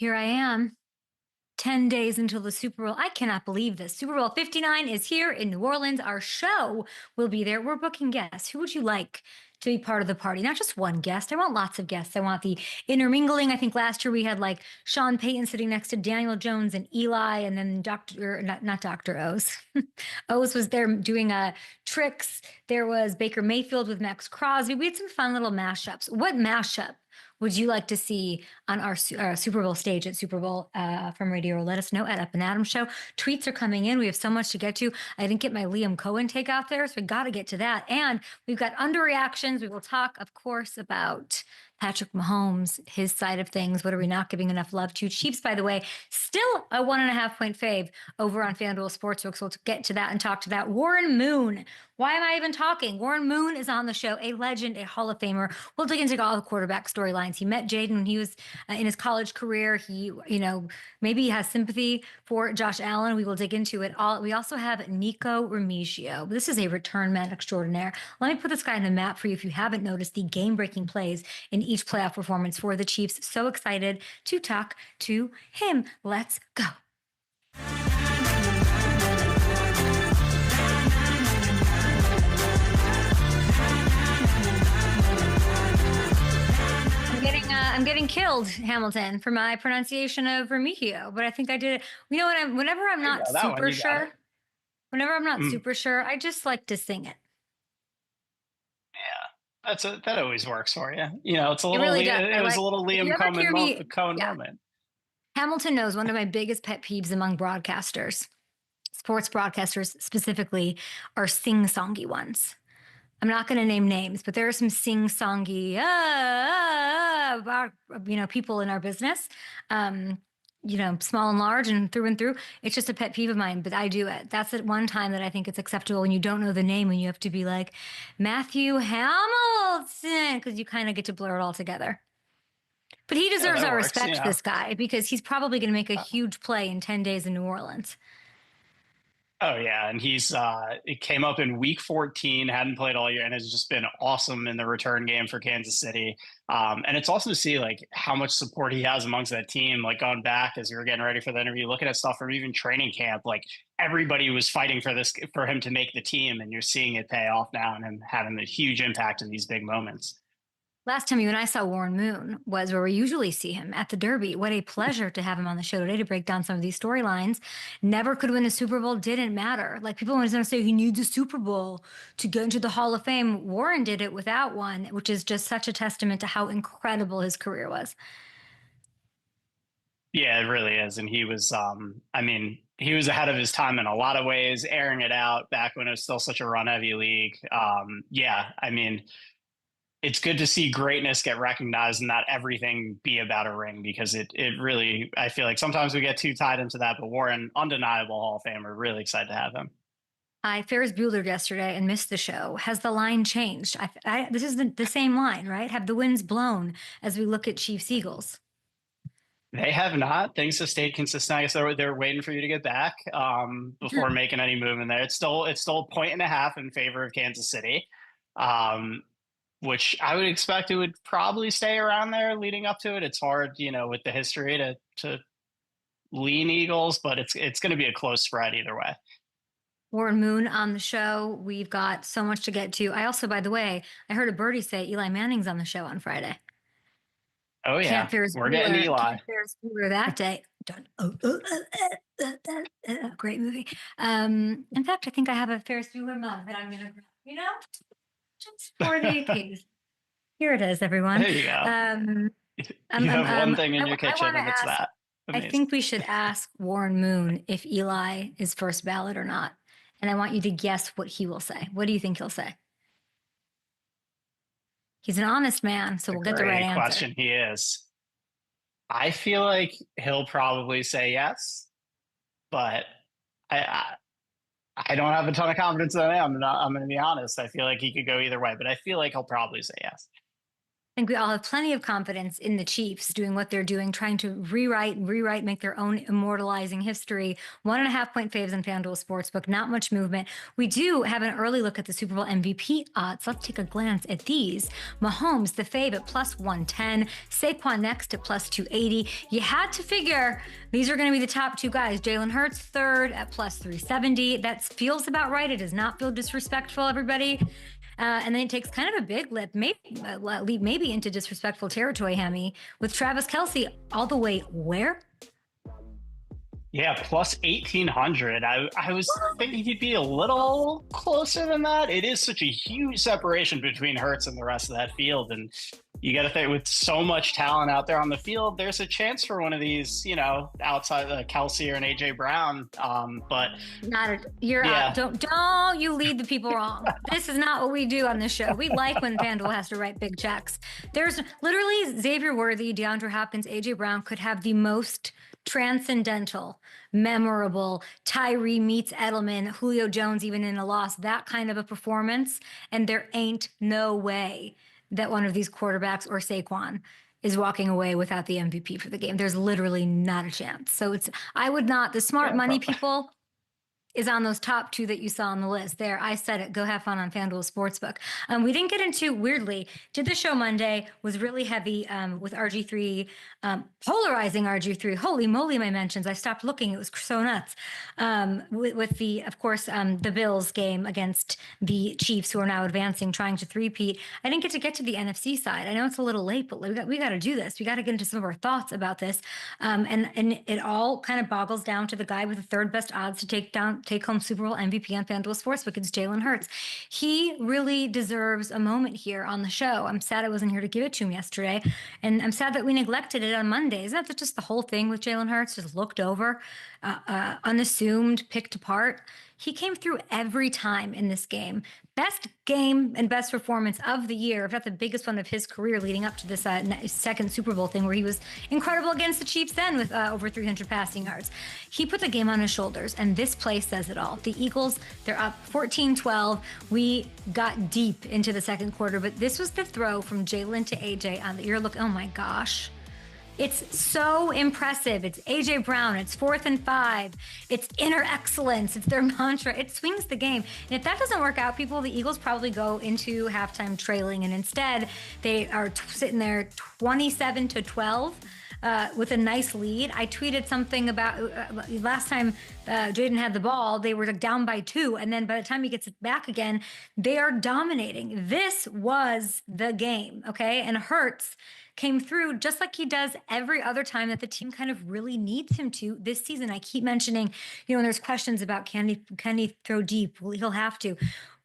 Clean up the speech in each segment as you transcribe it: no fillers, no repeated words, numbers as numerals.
Here I am, 10 days until the Super Bowl. I cannot believe this. Super Bowl 59 is here in New Orleans. Our show will be there. We're booking guests. Who would you like to be part of the party? Not just one guest. I want lots of guests. I want the intermingling. I think last year we had like Sean Payton sitting next to Daniel Jones and Eli, and then not Dr. O's. O's was there doing tricks. There was Baker Mayfield with Max Crosby. We had some fun little mashups. What mashup would you like to see on our Super Bowl stage at Super Bowl from Radio? Let us know at Up and Adam Show. Tweets are coming in. We have so much to get to. I didn't get my Liam Cohen take out there, so we got to get to that. And we've got underreactions. We will talk, of course, about Patrick Mahomes, his side of things. What are we not giving enough love to? Chiefs, by the way, still a 1.5-point fave over on FanDuel Sportsbook. So let's get to that and talk to that. Warren Moon. Why am I even talking? Warren Moon is on the show, a legend, a Hall of Famer. We'll dig into all the quarterback storylines. He met Jaden when he was in his college career. He, maybe he has sympathy for Josh Allen. We will dig into it all. We also have Nikko Remigio. This is a return man extraordinaire. Let me put this guy on the map for you if you haven't noticed the game-breaking plays in each playoff performance for the Chiefs. So excited to talk to him. Let's go. I'm getting killed, Hamilton, for my pronunciation of Remigio, but I think I did it. You know what? Whenever I'm not super sure, I just like to sing it. Yeah, that always works for you. It's a little. It really does. It was a little Liam Cohen yeah. moment. Hamilton knows one of my biggest pet peeves among broadcasters, sports broadcasters specifically, are sing-songy ones. I'm not going to name names, but there are some sing-songy, people in our business, small and large and through. It's just a pet peeve of mine, but I do it. That's at one time that I think it's acceptable when you don't know the name and you have to be like, Matthew Hamilton, because you kind of get to blur it all together. But he deserves our respect, this guy, because he's probably going to make a huge play in 10 days in New Orleans. Oh yeah, and it came up in week 14, hadn't played all year, and has just been awesome in the return game for Kansas City. And it's awesome to see like how much support he has amongst that team. Like going back as we were getting ready for the interview, looking at stuff from even training camp, like everybody was fighting for him to make the team, and you're seeing it pay off now and him having a huge impact in these big moments. Last time you and I saw Warren Moon was where we usually see him at the Derby. What a pleasure to have him on the show today to break down some of these storylines. Never could win a Super Bowl, didn't matter. Like people want to say he needs a Super Bowl to get into the Hall of Fame. Warren did it without one, which is just such a testament to how incredible his career was. Yeah, it really is. And he was, he was ahead of his time in a lot of ways, airing it out back when it was still such a run-heavy league. It's good to see greatness get recognized and not everything be about a ring, because it really, I feel like sometimes we get too tied into that, but Warren, undeniable Hall of Famer, really excited to have him. I Ferris Bueller yesterday and missed the show. Has the line changed? This is the same line, right? Have the winds blown as we look at Chiefs Eagles? They have not. Things have stayed consistent. I guess they're waiting for you to get back before making any movement there. It's still a 1.5 in favor of Kansas City. Which I would expect it would probably stay around there leading up to it. It's hard, with the history to lean Eagles, but it's going to be a close spread either way. Warren Moon on the show. We've got so much to get to. I also, by the way, I heard a birdie say Eli Manning's on the show on Friday. Oh yeah, we're getting Eli. Ferris Bueller that day. Great movie. In fact, I think I have a Ferris Bueller mug that I'm going to, just for the occasion. Here it is, everyone. There you go. You have one thing in your kitchen, and it's that. Amazing. I think we should ask Warren Moon if Eli is first ballot or not. And I want you to guess what he will say. What do you think he'll say? He's an honest man, so we'll get the right answer. Question he is. I feel like he'll probably say yes, but I don't have a ton of confidence in him. I'm going to be honest. I feel like he could go either way, but I feel like he'll probably say yes. I think we all have plenty of confidence in the Chiefs doing what they're doing, trying to rewrite, make their own immortalizing history. 1.5 point faves on FanDuel Sportsbook, not much movement. We do have an early look at the Super Bowl MVP odds. Let's take a glance at these. Mahomes, the fave at plus 110. Saquon next at plus 280. You had to figure these are going to be the top two guys. Jalen Hurts, third at plus 370. That feels about right. It does not feel disrespectful, everybody. And then it takes kind of a big maybe into disrespectful territory, Hemi, with Travis Kelce all the way where? Yeah, plus 1800. I was thinking he'd be a little closer than that. It is such a huge separation between Hurts and the rest of that field. And you got to think with so much talent out there on the field, there's a chance for one of these, outside Kelsey or an AJ Brown. But you're yeah. out. Don't you lead the people wrong. This is not what we do on this show. We like when FanDuel has to write big checks. There's literally Xavier Worthy, DeAndre Hopkins, AJ Brown could have the most transcendental, memorable, Tyree meets Edelman, Julio Jones, even in a loss, that kind of a performance. And there ain't no way that one of these quarterbacks or Saquon is walking away without the MVP for the game. There's literally not a chance. So the smart money people is on those top two that you saw on the list. There, I said it. Go have fun on FanDuel Sportsbook. We didn't get into, weirdly, did the show Monday, was really heavy with RG3, polarizing RG3. Holy moly, my mentions. I stopped looking. It was so nuts. With the, of course, the Bills game against the Chiefs, who are now advancing, trying to three-peat. I didn't get to the NFC side. I know it's a little late, but we got to do this. We got to get into some of our thoughts about this. And it all kind of boggles down to the guy with the third best odds to take home Super Bowl MVP on FanDuel Sportsbook. It's Jalen Hurts. He really deserves a moment here on the show. I'm sad I wasn't here to give it to him yesterday. And I'm sad that we neglected it on Monday. Isn't that just the whole thing with Jalen Hurts? Just looked over, unassumed, picked apart. He came through every time in this game. Best game and best performance of the year, if not the biggest one of his career leading up to this second Super Bowl thing where he was incredible against the Chiefs then with over 300 passing yards. He put the game on his shoulders, and this play says it all. The Eagles, they're up 14-12. We got deep into the second quarter, but this was the throw from Jalen to AJ on the ear. Look, oh my gosh. It's so impressive. It's AJ Brown. It's 4th and 5. It's inner excellence. It's their mantra. It swings the game. And if that doesn't work out, people, the Eagles probably go into halftime trailing. And instead, they are sitting there 27-12 with a nice lead. I tweeted something about last time Jaden had the ball, they were down by 2. And then by the time he gets it back again, they are dominating. This was the game, okay? And Hurts came through just like he does every other time that the team kind of really needs him to this season. I keep mentioning, when there's questions about can he throw deep? Well, he'll have to.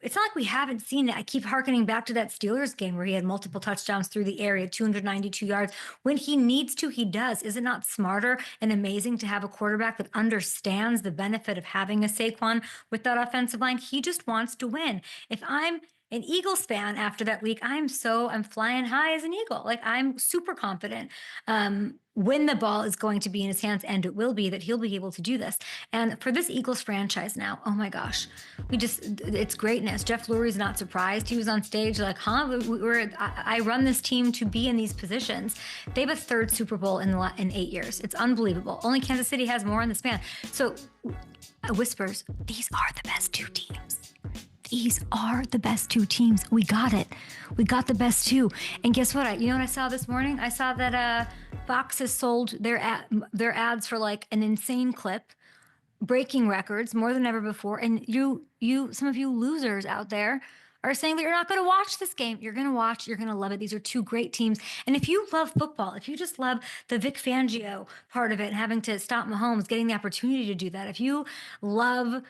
It's not like we haven't seen it. I keep hearkening back to that Steelers game where he had multiple touchdowns through the area, 292 yards. When he needs to, he does. Is it not smarter and amazing to have a quarterback that understands the benefit of having a Saquon with that offensive line? He just wants to win. If I'm an Eagles fan after that week, I'm flying high as an Eagle. Like, I'm super confident when the ball is going to be in his hands, and it will be, that he'll be able to do this. And for this Eagles franchise now, oh my gosh, it's greatness. Jeff Lurie's not surprised. He was on stage like, I run this team to be in these positions. They have a third Super Bowl in 8 years. It's unbelievable. Only Kansas City has more in the span. So whispers, these are the best two teams. These are the best two teams. We got it. We got the best two. And guess what? You know what I saw this morning? I saw that Fox has sold their ads for like an insane clip, breaking records more than ever before. And some of you losers out there are saying that you're not going to watch this game. You're going to watch. You're going to love it. These are two great teams. And if you love football, if you just love the Vic Fangio part of it, and having to stop Mahomes, getting the opportunity to do that, if you love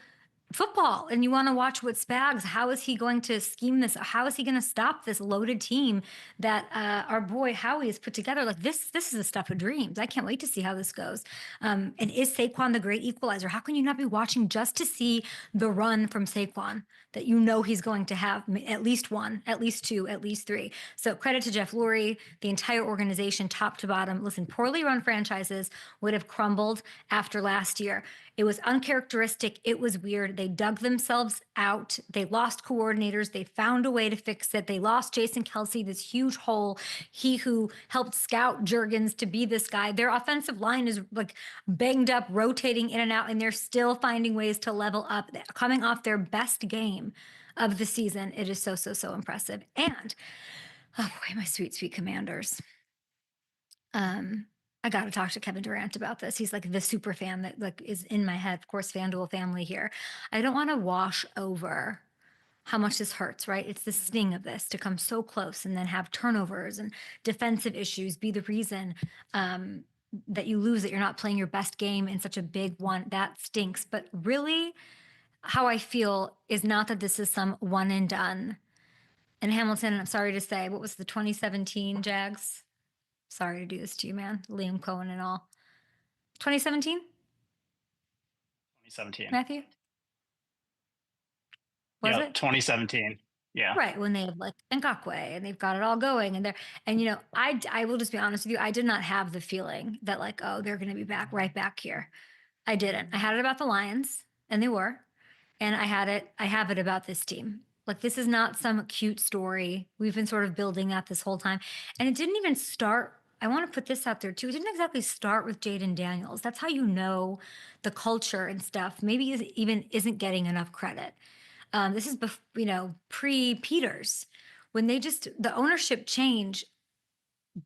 football and you want to watch what Spags, how is he going to scheme this? How is he going to stop this loaded team that our boy Howie has put together? Like, this is the stuff of dreams. I can't wait to see how this goes. And is Saquon the great equalizer? How can you not be watching just to see the run from Saquon that he's going to have at least one, at least two, at least three? So credit to Jeff Lurie, the entire organization, top to bottom. Listen, poorly run franchises would have crumbled after last year. It was uncharacteristic. It was weird. They dug themselves out. They lost coordinators. They found a way to fix it. They lost Jason Kelce, this huge hole. He who helped scout Jurgens to be this guy. Their offensive line is like banged up, rotating in and out, and they're still finding ways to level up, coming off their best game of the season. It is so, so, so impressive. And oh boy, my sweet, sweet Commanders. I got to talk to Kevin Durant about this. He's like the super fan that like is in my head. Of course, FanDuel family here. I don't want to wash over how much this hurts, right? It's the sting of this to come so close and then have turnovers and defensive issues be the reason that you lose, that you're not playing your best game in such a big one. That stinks. But really, how I feel is not that this is some one and done. And Hamilton, I'm sorry to say, what was the 2017 Jags? Sorry to do this to you, man. Liam Cohen and all. 2017? 2017. Matthew? Was it? 2017. Yeah. Right. When they have like Ngakwe and they've got it all going and I will just be honest with you. I did not have the feeling that like, oh, they're going to be back right back here. I didn't. I had it about the Lions and they were, and I have it about this team. Like, this is not some cute story. We've been sort of building up this whole time, and it didn't even start. I want to put this out there too. It didn't exactly start with Jaden Daniels. That's how you know the culture and stuff maybe isn't getting enough credit. This is, pre Peters, when the ownership change,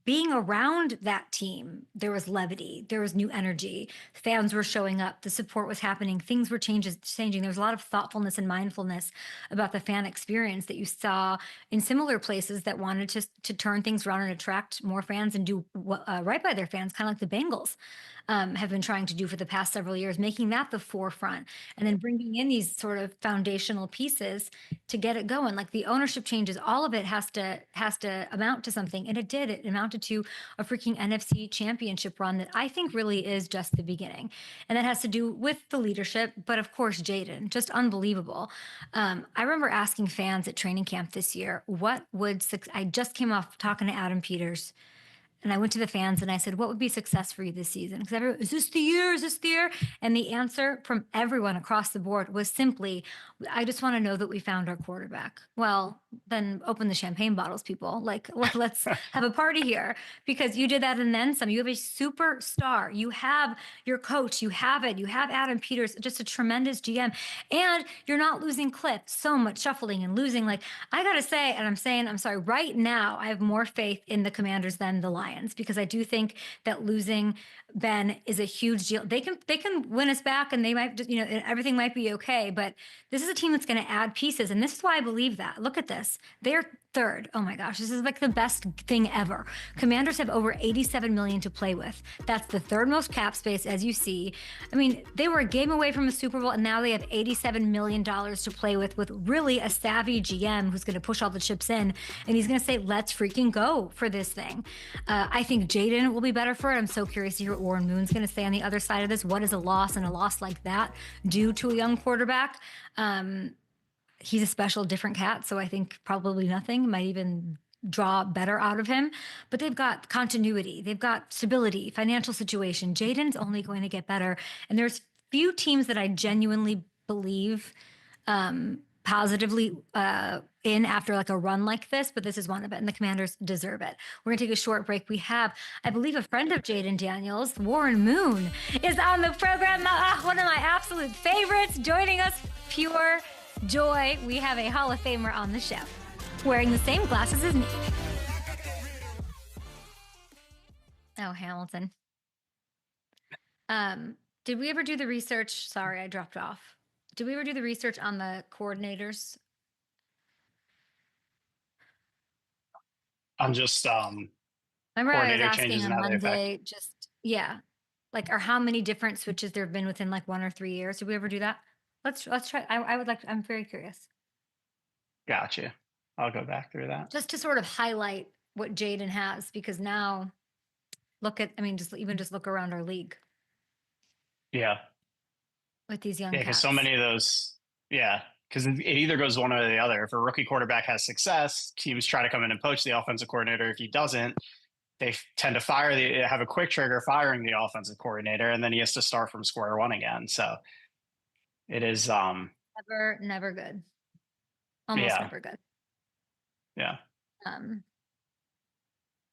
being around that team, there was levity, there was new energy, fans were showing up, the support was happening, things were changing. There was a lot of thoughtfulness and mindfulness about the fan experience that you saw in similar places that wanted to turn things around and attract more fans and do right by their fans, kind of like the Bengals have been trying to do for the past several years, making that the forefront, and then bringing in these sort of foundational pieces to get it going. Like, the ownership changes, all of it has to amount to something, and it did. It amounted to a freaking NFC championship run that I think really is just the beginning, and that has to do with the leadership, but of course Jaden, just unbelievable. I remember asking fans at training camp this year, I just came off talking to Adam Peters. And I went to the fans and I said, what would be success for you this season? Because everyone, is this the year? Is this the year? And the answer from everyone across the board was simply, I just want to know that we found our quarterback. Well, then open the champagne bottles, people. Like, let's have a party here, because you did that and then some. You have a superstar. You have your coach. You have Adam Peters, just a tremendous GM. And you're not losing Cliff. So much shuffling and losing. Like, I got to say, and I'm sorry, right now, I have more faith in the Commanders than the Lions, because I do think that losing Ben is a huge deal. They can win us back, and they might just, everything might be okay. But this is a team that's going to add pieces, and this is why I believe that. Look at this. They're third. Oh my gosh, this is like the best thing ever. Commanders have over $87 million to play with. That's the third most cap space, as you see. I mean, they were a game away from a Super Bowl, and now they have $87 million to play with really a savvy GM who's going to push all the chips in, and he's going to say, let's freaking go for this thing. I think Jaden will be better for it. I'm so curious to hear what Warren Moon's going to say on the other side of this. What is a loss, and a loss like that, do to a young quarterback? He's a special, different cat, so I think probably nothing might even draw better out of him. But they've got continuity, they've got stability, financial situation. Jaden's only going to get better, and there's few teams that I genuinely believe positively in after like a run like this, but this is one of it, and the Commanders deserve it. We're gonna take a short break. We have, I believe, a friend of Jaden Daniels, Warren Moon, is on the program. One of my absolute favorites, joining us. Pure joy. We have a Hall of Famer on the show, wearing the same glasses as me. Oh, Hamilton. Did we ever do the research? Sorry, I dropped off. Did we ever do the research on the coordinators? I'm just I remember I was coordinator asking changes on and how they affect. Monday, like, or how many different switches there have been within like 1 or 3 years. Did we ever do that? Let's try. I'm very curious. Gotcha. I'll go back through that. Just to sort of highlight what Jaden has, because now just look around our league. Yeah. With these young Yeah, because cats. so many of those, because it either goes one way or the other. If a rookie quarterback has success, teams try to come in and poach the offensive coordinator. If he doesn't, they tend to have a quick trigger firing the offensive coordinator, and then he has to start from square one again. So it is, Never good. Almost yeah, never good. yeah, Um,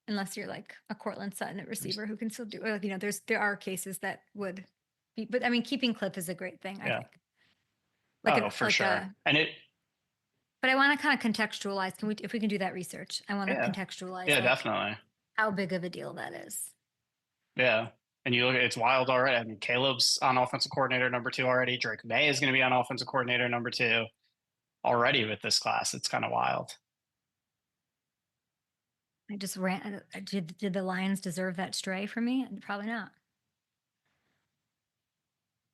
unless you're like a Cortland Sutton at receiver who can still do it. There are cases that would be, but I mean, keeping Cliff is a great thing, I yeah. think. Oh, for sure. And But I want to kind of contextualize. If we can do that research, I want to yeah, contextualize yeah, like definitely. how big of a deal that is. Yeah. And you look at it's wild already. I mean, Caleb's on offensive coordinator number 2 already. Drake May is going to be on offensive coordinator number 2 already with this class. It's kind of wild. I just ran. Did the Lions deserve that stray from me? Probably not.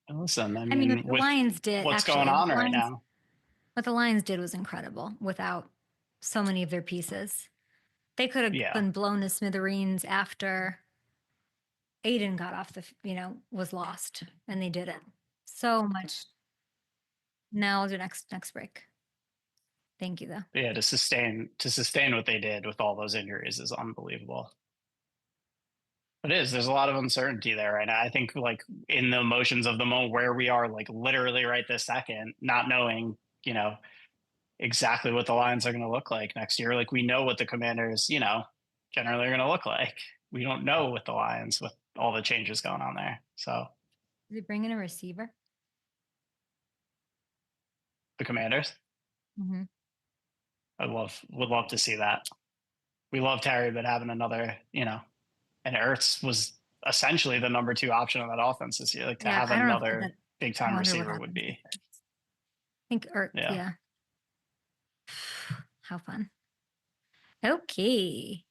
And listen, I I mean, mean, what the with Lions did what's going actually, on right now. what the Lions did was incredible without so many of their pieces. They could have Yeah. been blown to smithereens after Aiden got off was lost, and they did it. So much. Now the next break. Thank you, though. Yeah, to sustain what they did with all those injuries is unbelievable. It is. There's a lot of uncertainty there right now. I think like in the emotions of the moment where we are, like literally right this second, not knowing, exactly what the Lions are going to look like next year. Like we know what the Commanders, generally are going to look like. We don't know with the Lions with all the changes going on there. So Did they bring in a receiver? the Commanders, Mm-hmm. would love to see that. We love Terry, but having another, and Ertz was essentially the number 2 option on that offense this year. Like to have I don't know another big time receiver would be. I think, Yeah. How fun. Okay.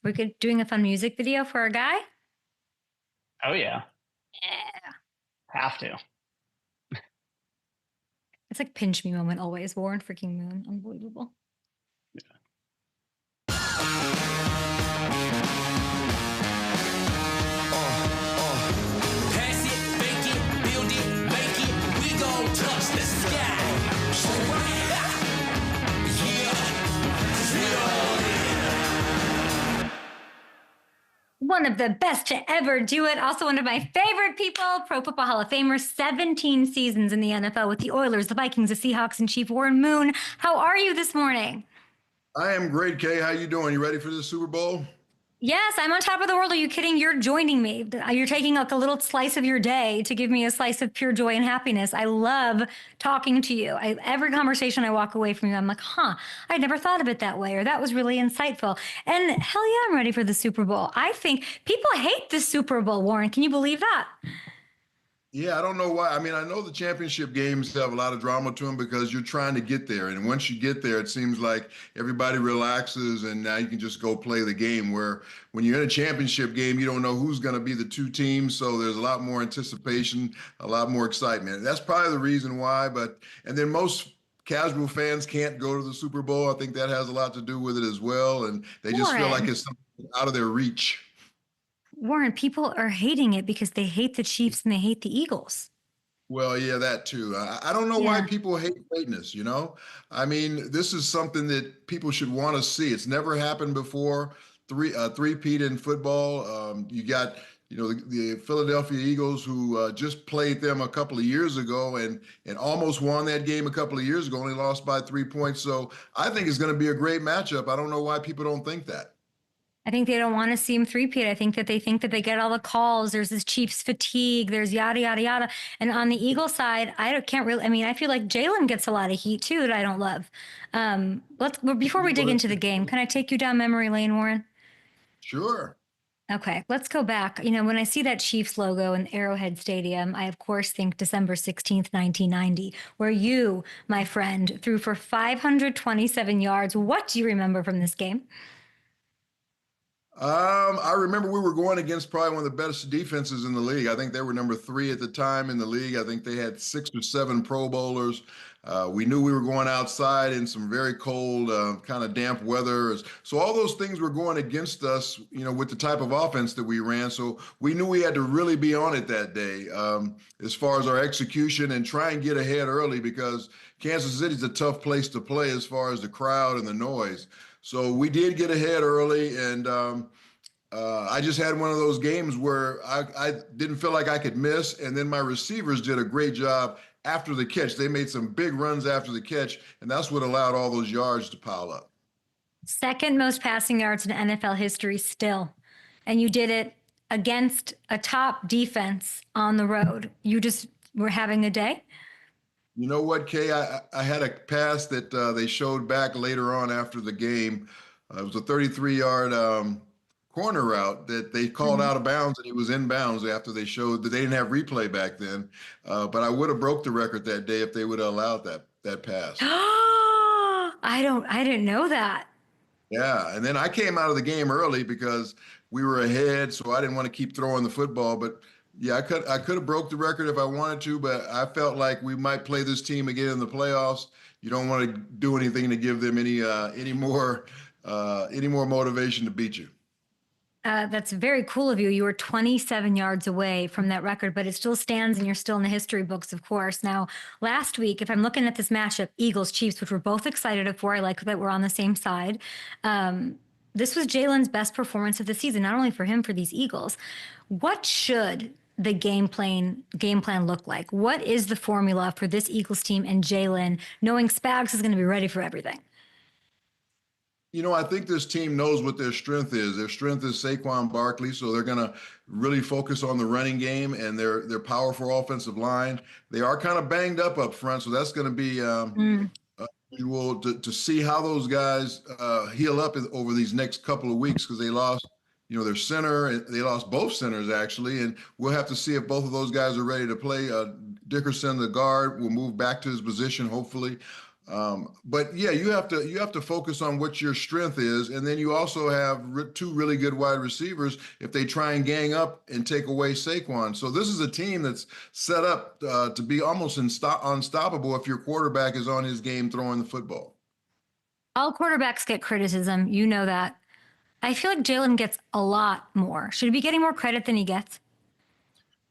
We're doing a fun music video for our guy? Oh, yeah. Yeah. Have to. It's like pinch me moment always. Warren freaking Moon. Unbelievable. Pass it, fake it, build it, make it. We gon' touch the sky. One of the best to ever do it. Also one of my favorite people, Pro Football Hall of Famer, 17 seasons in the NFL with the Oilers, the Vikings, the Seahawks, and Chief Warren Moon. How are you this morning? I am great, Kay. How you doing? You ready for the Super Bowl? Yes, I'm on top of the world. Are you kidding? You're joining me. You're taking like a little slice of your day to give me a slice of pure joy and happiness. I love talking to you. Every conversation I walk away from you, I'm like, I'd never thought of it that way, or that was really insightful. And hell yeah, I'm ready for the Super Bowl. I think people hate the Super Bowl, Warren. Can you believe that? Yeah, I don't know why. I mean, I know the championship games have a lot of drama to them because you're trying to get there. And once you get there, it seems like everybody relaxes and now you can just go play the game. Where when you're in a championship game, you don't know who's going to be the 2 teams. So there's a lot more anticipation, a lot more excitement. That's probably the reason why. And then most casual fans can't go to the Super Bowl. I think that has a lot to do with it as well. And they just feel like it's something out of their reach. Warren, people are hating it because they hate the Chiefs and they hate the Eagles. Well, yeah, that too. I don't know why people hate greatness, I mean, this is something that people should want to see. It's never happened before. Three-peat in football. You got, the Philadelphia Eagles who just played them a couple of years ago and almost won that game a couple of years ago, only lost by 3 points. So I think it's going to be a great matchup. I don't know why people don't think that. I think they don't want to see him three-peat. I think that they think that they get all the calls. There's this Chiefs fatigue. There's yada, yada, yada. And on the Eagle side, I feel like Jalen gets a lot of heat too that I don't love. Before we dig into the game, can I take you down memory lane, Warren? Sure. Okay, let's go back. When I see that Chiefs logo in Arrowhead Stadium, I of course think December 16th, 1990, where you, my friend, threw for 527 yards. What do you remember from this game? I remember we were going against probably one of the best defenses in the league. I think they were number 3 at the time in the league. I think they had 6 or 7 Pro Bowlers. We knew we were going outside in some very cold, kind of damp weather. So all those things were going against us, with the type of offense that we ran. So we knew we had to really be on it that day, as far as our execution and try and get ahead early because Kansas City's a tough place to play as far as the crowd and the noise. So we did get ahead early, and I just had one of those games where I didn't feel like I could miss, and then my receivers did a great job after the catch. They made some big runs after the catch, and that's what allowed all those yards to pile up. Second most passing yards in NFL history still. And you did it against a top defense on the road. You just were having a day? You know what, Kay? I had a pass that they showed back later on after the game. It was a 33-yard corner route that they called out of bounds, and he was in bounds after they showed that they didn't have replay back then. But I would have broke the record that day if they would have allowed that pass. I didn't know that. Yeah, and then I came out of the game early because we were ahead, so I didn't want to keep throwing the football. But yeah, I could have broke the record if I wanted to, but I felt like we might play this team again in the playoffs. You don't want to do anything to give them any more motivation to beat you. That's very cool of you. You were 27 yards away from that record, but it still stands and you're still in the history books, of course. Now, last week, if I'm looking at this matchup, Eagles, Chiefs, which we're both excited for, I like that we're on the same side. This was Jalen's best performance of the season, not only for him, for these Eagles. What should the game plan look like? What is the formula for this Eagles team and Jalen, knowing Spags is going to be ready for everything? You know, I think this team knows what their strength is. Their strength is Saquon Barkley, so they're going to really focus on the running game and their powerful offensive line. They are kind of banged up front, so that's going to be unusual to see how those guys heal up over these next couple of weeks, because they lost, their center. They lost both centers, actually, and we'll have to see if both of those guys are ready to play. Dickerson, the guard, will move back to his position, hopefully. But yeah, you have to focus on what your strength is, and then you also have two really good wide receivers if they try and gang up and take away Saquon. So this is a team that's set up to be almost unstoppable if your quarterback is on his game throwing the football. All quarterbacks get criticism. You know that. I feel like Jalen gets a lot more. Should he be getting more credit than he gets?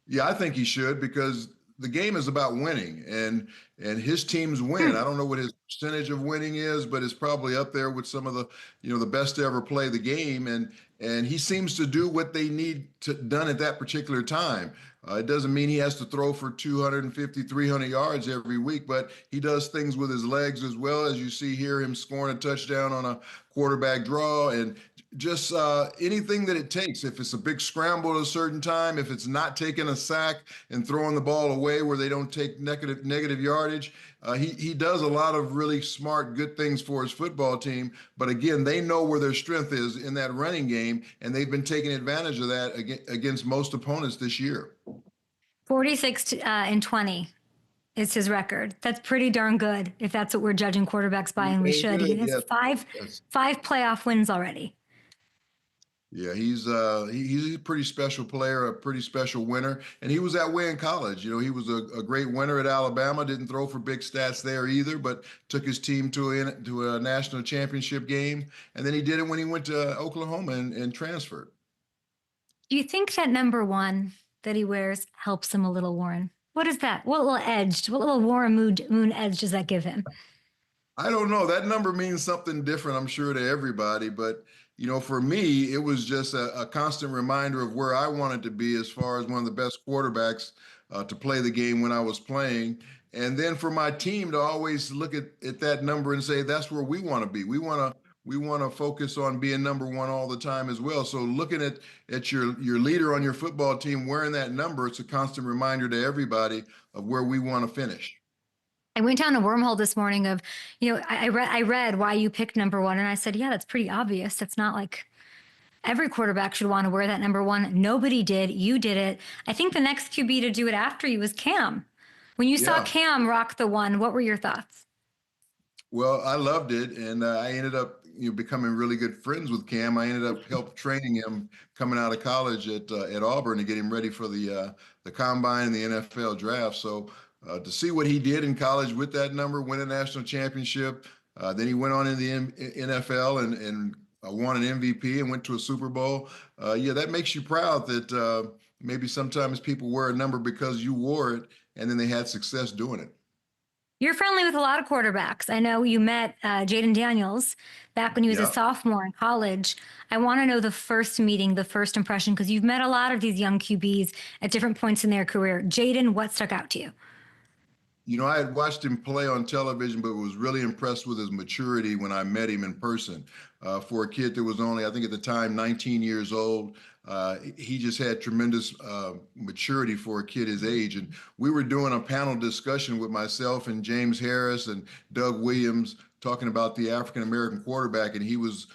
Yeah, I think he should, because the game is about winning, and his teams win. I don't know what his percentage of winning is, but it's probably up there with some of the best to ever play the game. And he seems to do what they need done at that particular time. It doesn't mean he has to throw for 250, 300 yards every week, but he does things with his legs as well, as you see here, him scoring a touchdown on a quarterback draw, and just anything that it takes. If it's a big scramble at a certain time, if it's not taking a sack and throwing the ball away where they don't take negative yardage, he does a lot of really smart, good things for his football team. But again, they know where their strength is in that running game, and they've been taking advantage of that against most opponents this year. 46-20 is his record. That's pretty darn good if that's what we're judging quarterbacks by, and we should. He has five playoff wins already. Yeah, he's a pretty special player, a pretty special winner, and he was that way in college. He was a great winner at Alabama. Didn't throw for big stats there either, but took his team to a national championship game, and then he did it when he went to Oklahoma and transferred. Do you think that number 1 that he wears helps him a little, Warren? What is that? What little Warren Moon edge does that give him? I don't know. That number means something different, I'm sure, to everybody, but for me, it was just a constant reminder of where I wanted to be as far as one of the best quarterbacks to play the game when I was playing. And then for my team to always look at that number and say, that's where we want to be. We want to focus on being number 1 all the time as well. So looking at your leader on your football team wearing that number, it's a constant reminder to everybody of where we want to finish. I went down a wormhole this morning of, I read why you picked number 1, and I said, yeah, that's pretty obvious. It's not like every quarterback should want to wear that number 1. Nobody did. You did it. I think the next QB to do it after you was Cam. When you saw Cam rock the 1, what were your thoughts? Well, I loved it, and I ended up becoming really good friends with Cam. I ended up helping training him coming out of college at Auburn to get him ready for the combine and the NFL draft. So to see what he did in college with that number, win a national championship, then he went on in the NFL and won an MVP and went to a Super Bowl. That makes you proud that maybe sometimes people wear a number because you wore it and then they had success doing it. You're friendly with a lot of quarterbacks. I know you met Jaden Daniels back when he was a Yeah. sophomore in college. I want to know the first meeting, the first impression, because you've met a lot of these young QBs at different points in their career. Jaden, what stuck out to you? You know, I had watched him play on television, but was really impressed with his maturity when I met him in person. For a kid that was only, I think at the time, 19 years old, he just had tremendous maturity for a kid his age. And we were doing a panel discussion with myself and James Harris and Doug Williams talking about the African American quarterback, and he was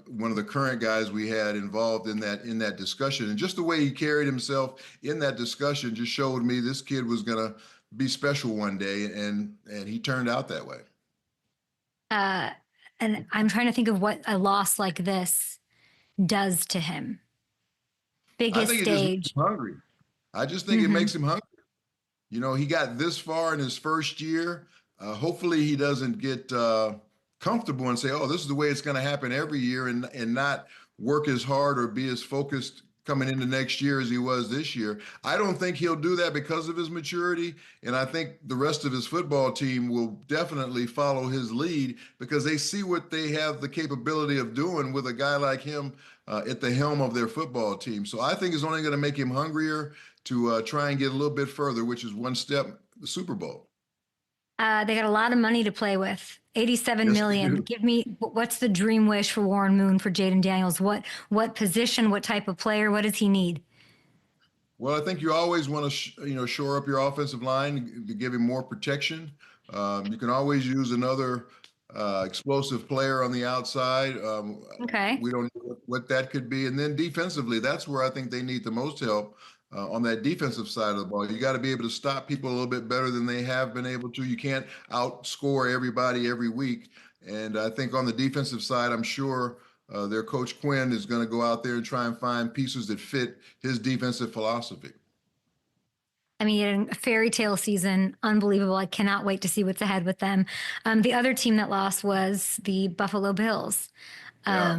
one of the current guys we had involved in that discussion. And just the way he carried himself in that discussion just showed me this kid was going to be special one day, and he turned out that way. Uh, and I'm trying to think of what a loss like this does to him. I Biggest think it just makes stage. him hungry. I just think it makes him hungry. You know, he got this far in his first year. Hopefully he doesn't get comfortable and say, oh, this is the way it's going to happen every year, and not work as hard or be as focused coming into next year as he was this year. I don't think he'll do that because of his maturity. And I think the rest of his football team will definitely follow his lead because they see what they have the capability of doing with a guy like him at the helm of their football team. So I think it's only going to make him hungrier to try and get a little bit further, which is one step, the Super Bowl. They got a lot of money to play with. 87 Yes, they million. do. Give me what's the dream wish for Warren Moon for Jaden Daniels? What position? What type of player? What does he need? Well, I think you always want to, shore up your offensive line to give him more protection. You can always use another explosive player on the outside. Okay. We don't know what that could be. And then defensively, that's where I think they need the most help on that defensive side of the ball. You got to be able to stop people a little bit better than they have been able to. You can't outscore everybody every week. And I think on the defensive side, I'm sure their coach Quinn is going to go out there and try and find pieces that fit his defensive philosophy. I mean, a fairy tale season, unbelievable. I cannot wait to see what's ahead with them. The other team that lost was the Buffalo Bills. Yeah.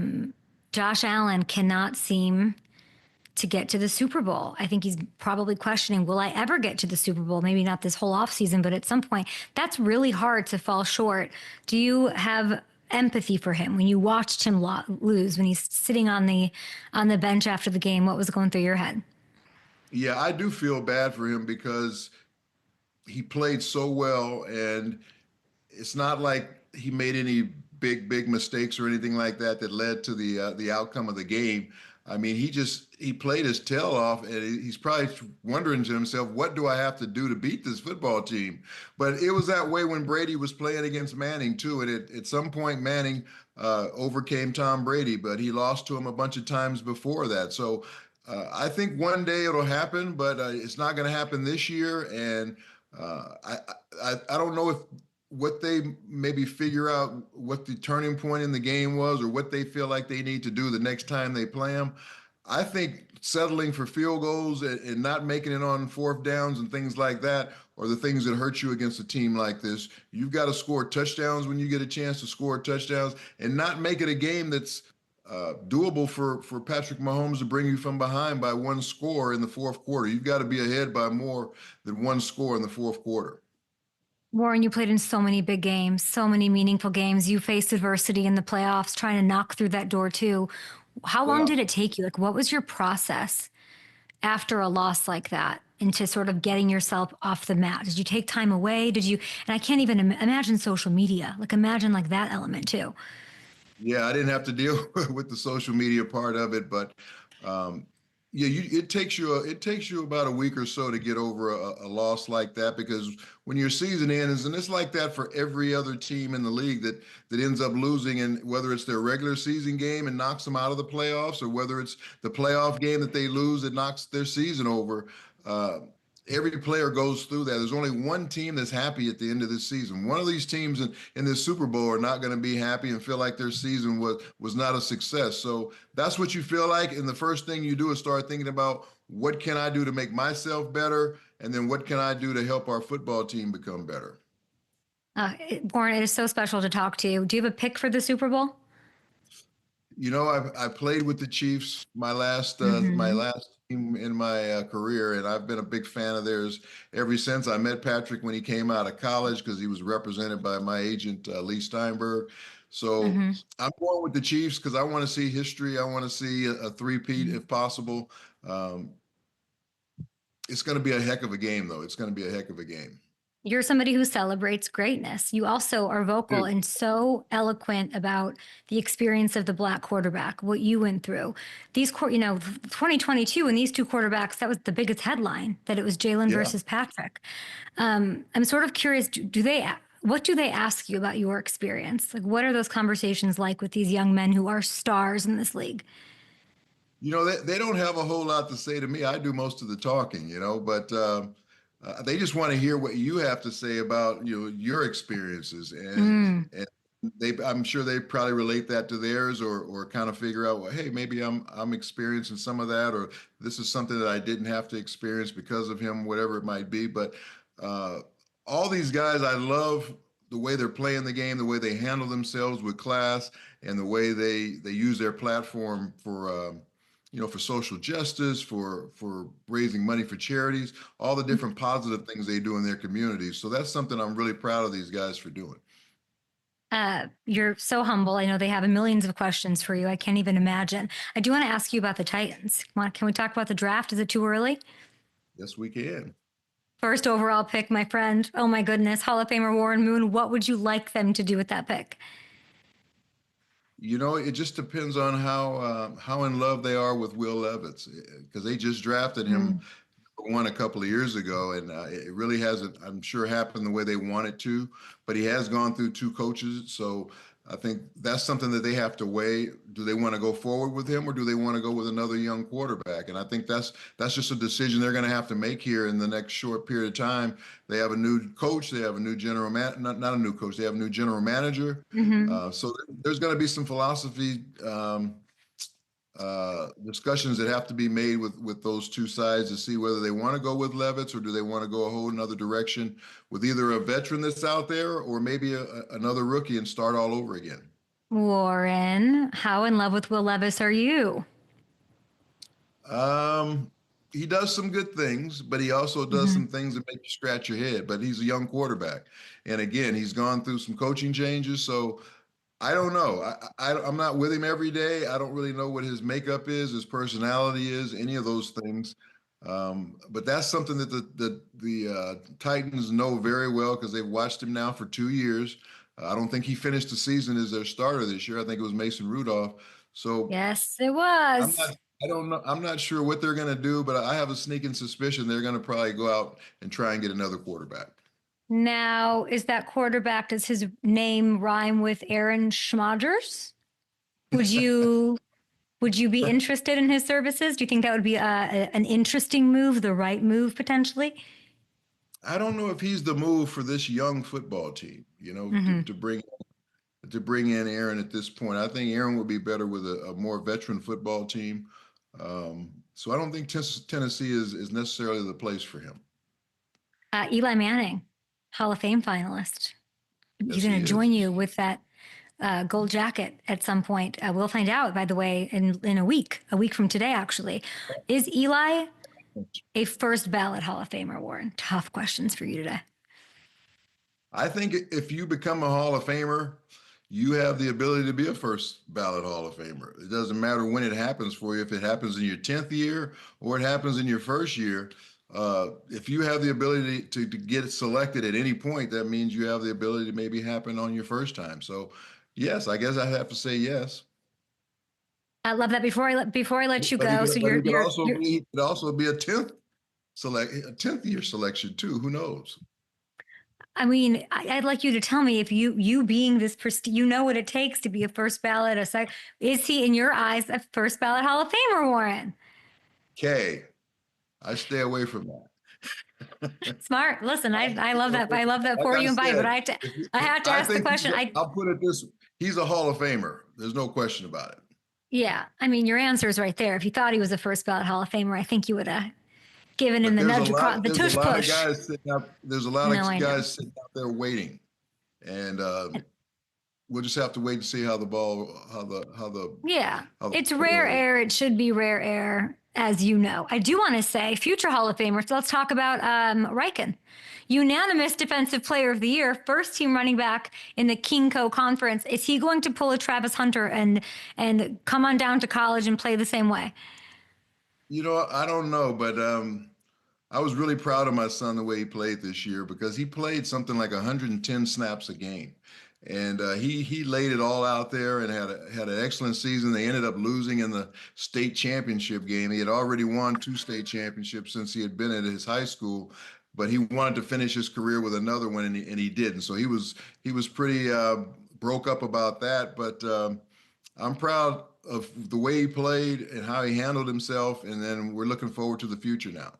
Josh Allen cannot seem to get to the Super Bowl. I think he's probably questioning, will I ever get to the Super Bowl? Maybe not this whole offseason, but at some point. That's really hard to fall short. Do you have empathy for him when you watched him lose, when he's sitting on the bench after the game? What was going through your head? Yeah, I do feel bad for him because he played so well, and it's not like he made any big mistakes or anything like that that led to the outcome of the game. I mean, he played his tail off, and he's probably wondering to himself, what do I have to do to beat this football team? But it was that way when Brady was playing against Manning too. And at some point, Manning overcame Tom Brady, but he lost to him a bunch of times before that. So I think one day it'll happen, but it's not going to happen this year. And I don't know if what they maybe figure out what the turning point in the game was or what they feel like they need to do the next time they play them. I think settling for field goals and not making it on fourth downs and things like that are the things that hurt you against a team like this. You've got to score touchdowns when you get a chance to score touchdowns and not make it a game that's doable for Patrick Mahomes to bring you from behind by one score in the fourth quarter. You've got to be ahead by more than one score in the fourth quarter. Warren, you played in so many big games, so many meaningful games. You faced adversity in the playoffs, trying to knock through that door too. How long did it take you? Like, what was your process after a loss like that into sort of getting yourself off the mat? Did you take time away? And I can't even imagine social media. Like, imagine like that element too. Yeah, I didn't have to deal with the social media part of it, but yeah, it takes you about a week or so to get over a loss like that, because when your season ends, and it's like that for every other team in the league that ends up losing, and whether it's their regular season game and knocks them out of the playoffs, or whether it's the playoff game that they lose that knocks their season over. Every player goes through that. There's only one team that's happy at the end of this season. One of these teams in this Super Bowl are not going to be happy and feel like their season was not a success. So that's what you feel like. And the first thing you do is start thinking about, what can I do to make myself better? And then what can I do to help our football team become better? Warren, it is so special to talk to you. Do you have a pick for the Super Bowl? You know, I played with the Chiefs my last team in my career, and I've been a big fan of theirs ever since. I met Patrick when he came out of college because he was represented by my agent, Lee Steinberg. So Hmm. I'm going with the Chiefs because I want to see history. I want to see a three-peat if possible. Um, it's going to be a heck of a game, though. It's going to be a heck of a game. You're somebody who celebrates greatness. You also are vocal Dude, and so eloquent about the experience of the black quarterback, what you went through. 2022 and these two quarterbacks, that was the biggest headline, that it was Jalen yeah. versus Patrick. I'm sort of curious, what do they ask you about your experience? Like, what are those conversations like with these young men who are stars in this league? They don't have a whole lot to say to me. I do most of the talking, but they just want to hear what you have to say about your experiences, Mm. and I'm sure they probably relate that to theirs, or kind of figure out, well, hey, maybe I'm experiencing some of that, or this is something that I didn't have to experience because of him, whatever it might be. But uh, all these guys, I love the way they're playing the game, the way they handle themselves with class, and the way they use their platform for social justice, for raising money for charities, all the different positive things they do in their communities. So that's something I'm really proud of these guys for doing. You're so humble. I know they have millions of questions for you. I can't even imagine. I do want to ask you about the Titans. Can we talk about the draft? Is it too early? Yes, we can. First overall pick, my friend. Oh my goodness. Hall of Famer Warren Moon. What would you like them to do with that pick? It just depends on how in love they are with Will Levis, because they just drafted him Mm. one a couple of years ago, and it really hasn't, I'm sure, happened the way they want it to. But he has gone through two coaches, so I think that's something that they have to weigh. Do they want to go forward with him, or do they want to go with another young quarterback? And I think that's just a decision they're going to have to make here in the next short period of time. They have a new coach, they have a new not a new coach, they have a new general manager. Hmm. So there's going to be some philosophy discussions that have to be made with those two sides to see whether they want to go with Levitz, or do they want to go a whole another direction with either a veteran that's out there, or maybe another rookie and start all over again. Warren, how in love with Will Levis are you? Um, he does some good things, but he also does Hmm. some things that make you scratch your head. But he's a young quarterback, and again, he's gone through some coaching changes, so I don't know. I'm not with him every day. I don't really know what his makeup is, his personality is, any of those things. But that's something that the Titans know very well because they've watched him now for 2 years. I don't think he finished the season as their starter this year. I think it was Mason Rudolph. So Yes, it I'm was. not. I don't know. I'm not sure what they're going to do, but I have a sneaking suspicion they're going to probably go out and try and get another quarterback. Now, is that quarterback, does his name rhyme with Aaron Schmodgers? Would you would you be interested in his services? Do you think that would be an interesting move, the right move potentially? I don't know if he's the move for this young football team, Hmm. to bring in Aaron at this point. I think Aaron would be better with a more veteran football team. So I don't think Tennessee is necessarily the place for him. Eli Manning, Hall of Fame finalist. He's Yes, going he to join is. you with that gold jacket at some point. We'll find out, by the way, in a week from today, actually. Is Eli a first ballot Hall of Famer, Warren? Tough questions for you today. I think if you become a Hall of Famer, you have the ability to be a first ballot Hall of Famer. It doesn't matter when it happens for you, if it happens in your 10th year or it happens in your first year. If you have the ability to get selected at any point, that means you have the ability to maybe happen on your first time. So, yes, I guess I have to say yes. I love that. Before I let you But he go, could, so but he could also you're be he could also be a 10th year selection too. Who knows? I mean, I'd like you to tell me if you being this you know what it takes to be a first ballot. Is he in your eyes a first ballot Hall of Famer, Warren? K. I stay away from that. Smart. Listen, I love that. I love that Like for I you and by. But said, I have to I ask the think question. I'll put it this: he's a Hall of Famer. There's no question about it. Yeah. I mean, your answer is right there. If you thought he was a first ballot Hall of Famer, I think you would have given him But the nudge across the there's a tush lot of push. guys sitting out. There's a lot No, of I know. guys sitting out there waiting, and we'll just have to wait and see how the ball, how the Yeah, how the it's ball rare rolls. air. It should be rare air. as you know. I do want to say future Hall of Famers. So let's talk about Riken. Unanimous Defensive Player of the Year, first team running back in the Kinko Conference. Is he going to pull a Travis Hunter and come on down to college and play the same way? I don't know, but I was really proud of my son the way he played this year because he played something like 110 snaps a game, and he laid it all out there and had an excellent season. They ended up losing in the state championship game. He had already won 2 state championships since he had been at his high school, but he wanted to finish his career with another one, and he didn't. So he was pretty broke up about that, but I'm proud of the way he played and how he handled himself, and then we're looking forward to the future now.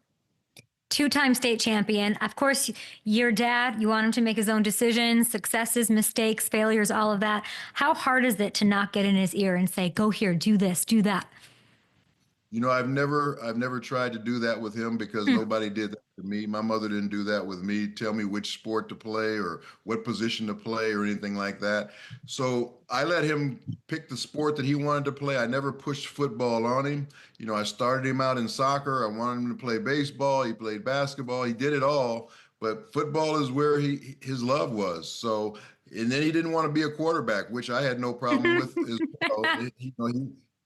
2-time state champion. Of course, your dad, you want him to make his own decisions, successes, mistakes, failures, all of that. How hard is it to not get in his ear and say, go here, do this, do that? I've never tried to do that with him because nobody did that to me. My mother didn't do that with me, tell me which sport to play or what position to play or anything like that. So I let him pick the sport that he wanted to play. I never pushed football on him. I started him out in soccer. I wanted him to play baseball. He played basketball. He did it all, but football is where his love was. So, and then he didn't want to be a quarterback, which I had no problem with as well.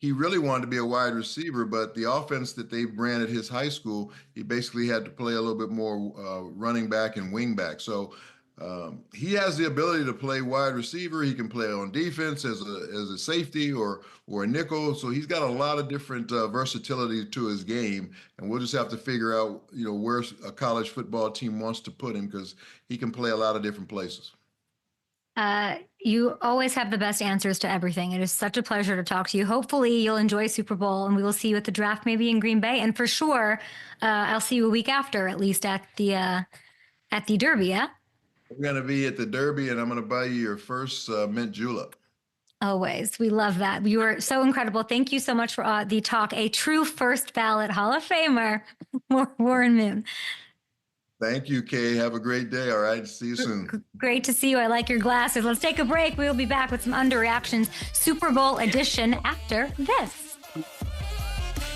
He really wanted to be a wide receiver, but the offense that they ran at his high school, he basically had to play a little bit more running back and wing back. So he has the ability to play wide receiver. He can play on defense as a safety or a nickel. So he's got a lot of different versatility to his game, and we'll just have to figure out, where a college football team wants to put him because he can play a lot of different places. You always have the best answers to everything. It is such a pleasure to talk to you. Hopefully you'll enjoy Super Bowl and we will see you at the draft, maybe in Green Bay. And for sure, I'll see you a week after, at least at the Derby. Yeah. We're going to be at the Derby and I'm going to buy you your first mint julep. Always. We love that. You are so incredible. Thank you so much for the talk. A true first ballot Hall of Famer, Warren Moon. Thank you, Kay. Have a great day. All right. See you soon. Great to see you. I like your glasses. Let's take a break. We will be back with some underreactions, Super Bowl edition after this.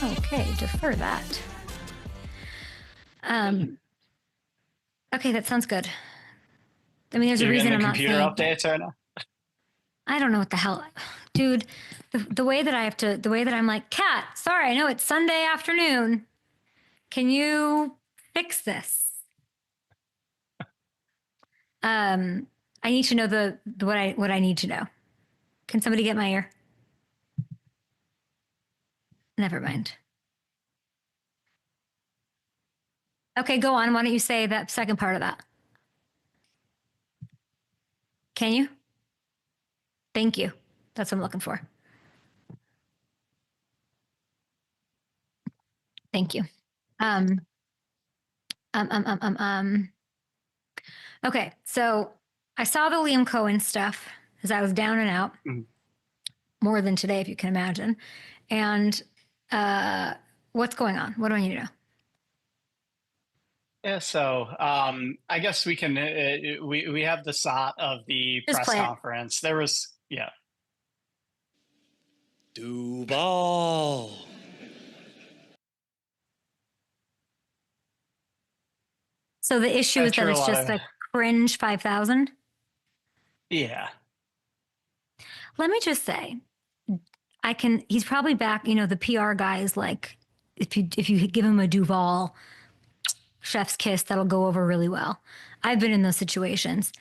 Okay, defer that. Okay, that sounds good. I mean, there's a reason I'm not saying computer updates right now. I don't know what the hell, dude. The way that I'm like, Kat, sorry, I know it's Sunday afternoon. Can you fix this? I need to know what I need to know. Can somebody get my ear? Never mind. Okay, go on. Why don't you say that second part of that? Can you? Thank you. That's what I'm looking for. Thank you. Okay, so I saw the Liam Cohen stuff as I was down and out, more than today, if you can imagine. And what's going on? What do I need to know? Yeah, so I guess we can we have the shot of the press conference. There was Duval. So the issue is that it's just a cringe 5,000? Yeah. Let me just say, he's probably back, the PR guy is like, if you give him a Duval chef's kiss, that'll go over really well. I've been in those situations.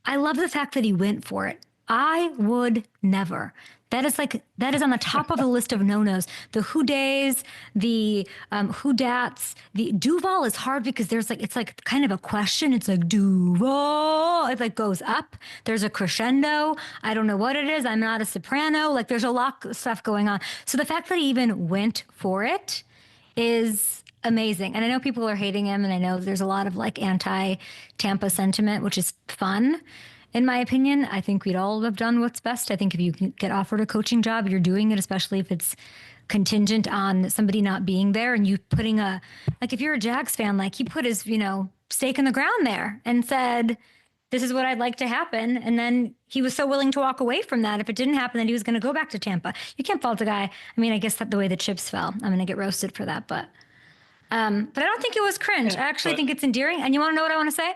I love the fact that he went for it. I would never. That is on the top of the list of no-nos. The who days, the who dats, the Duval is hard because it's like kind of a question. It's like Duval. It like goes up. There's a crescendo. I don't know what it is. I'm not a soprano. Like there's a lot of stuff going on. So the fact that he even went for it is amazing. And I know people are hating him, and I know there's a lot of like anti-Tampa sentiment, which is fun. In my opinion, I think we'd all have done what's best. I think if you get offered a coaching job, you're doing it, especially if it's contingent on somebody not being there and you putting if you're a Jags fan, like he put his, stake in the ground there and said, this is what I'd like to happen. And then he was so willing to walk away from that. If it didn't happen, then he was going to go back to Tampa. You can't fault a guy. I mean, I guess that the way the chips fell, I'm going to get roasted for that. But I don't think it was cringe. I actually think it's endearing. And you want to know what I want to say?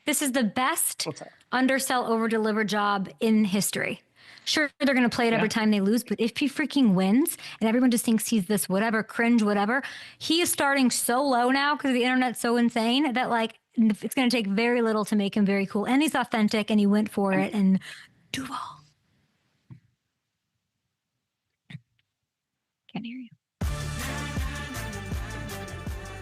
This is the best undersell, over deliver job in history. Sure, they're going to play it every time they lose, but if he freaking wins and everyone just thinks he's this whatever, cringe, whatever, he is starting so low now because the internet's so insane that like it's going to take very little to make him very cool. And he's authentic and he went for it. And Duval. Can't hear you.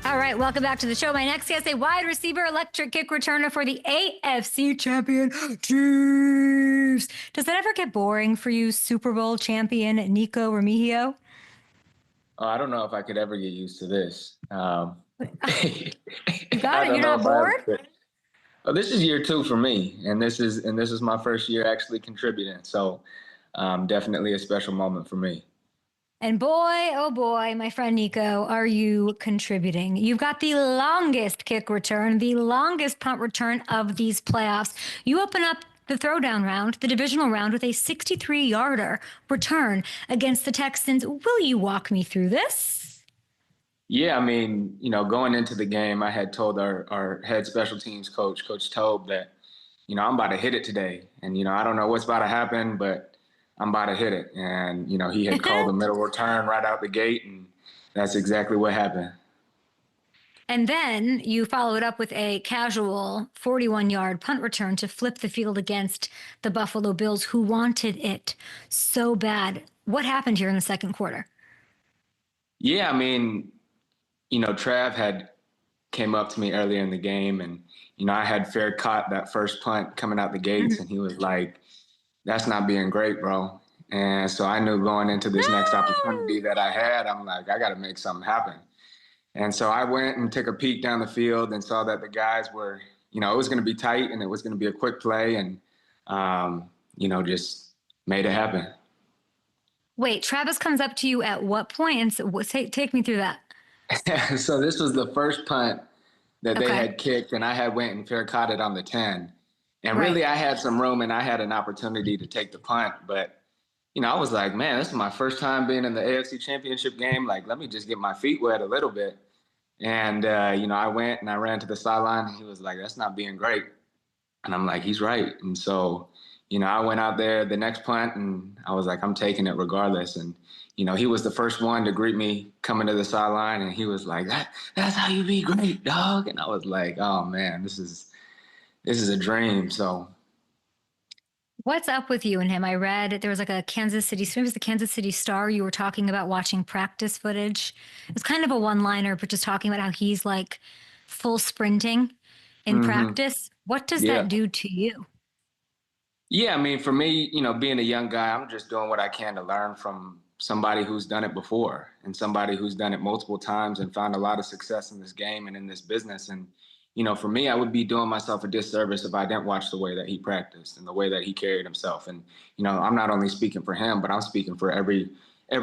All right, welcome back to the show. My next guest, a wide receiver, electric kick returner for the AFC champion Chiefs. Does that ever get boring for you, Super Bowl champion Nikko Remigio? I don't know if I could ever get used to this. You got it. You're not bored? This is year 2 for me, and this is my first year actually contributing. So, definitely a special moment for me. And boy, oh boy, my friend Nikko, are you contributing? You've got the longest kick return, the longest punt return of these playoffs. You open up the throwdown round, the divisional round, with a 63-yarder return against the Texans. Will you walk me through this? Yeah, I mean, going into the game, I had told our head special teams coach, Coach Tobe, that, I'm about to hit it today. And, I don't know what's about to happen, but I'm about to hit it. And, he had called the middle return right out the gate, and that's exactly what happened. And then you follow it up with a casual 41-yard punt return to flip the field against the Buffalo Bills, who wanted it so bad. What happened here in the second quarter? Yeah, I mean, Trav came up to me earlier in the game, and, I had fair caught that first punt coming out the gates, and he was like, "That's not being great, bro." And so I knew going into this next opportunity that I had, I'm like, I got to make something happen. And so I went and took a peek down the field and saw that the guys were, it was going to be tight and it was going to be a quick play, and, just made it happen. Wait, Travis comes up to you at what point? And so, take me through that. So this was the first punt that they had kicked, and I had went and fair caught it on the 10. And really, I had some room and I had an opportunity to take the punt. But, I was like, man, this is my first time being in the AFC Championship game. Like, let me just get my feet wet a little bit. And, I went and I ran to the sideline, and he was like, "That's not being great." And I'm like, he's right. And so, I went out there the next punt, and I was like, I'm taking it regardless. And, he was the first one to greet me coming to the sideline, and he was like, that's how you be great, dog. And I was like, oh, man, this is a dream. So what's up with you and him? I read there was like a Kansas City, maybe it was the Kansas City Star. You were talking about watching practice footage. It's kind of a one-liner, but just talking about how he's like full sprinting in practice. What does that do to you? Yeah, I mean, for me, being a young guy, I'm just doing what I can to learn from somebody who's done it before and somebody who's done it multiple times and found a lot of success in this game and in this business. And for me, I would be doing myself a disservice if I didn't watch the way that he practiced and the way that he carried himself. And, I'm not only speaking for him, but I'm speaking for every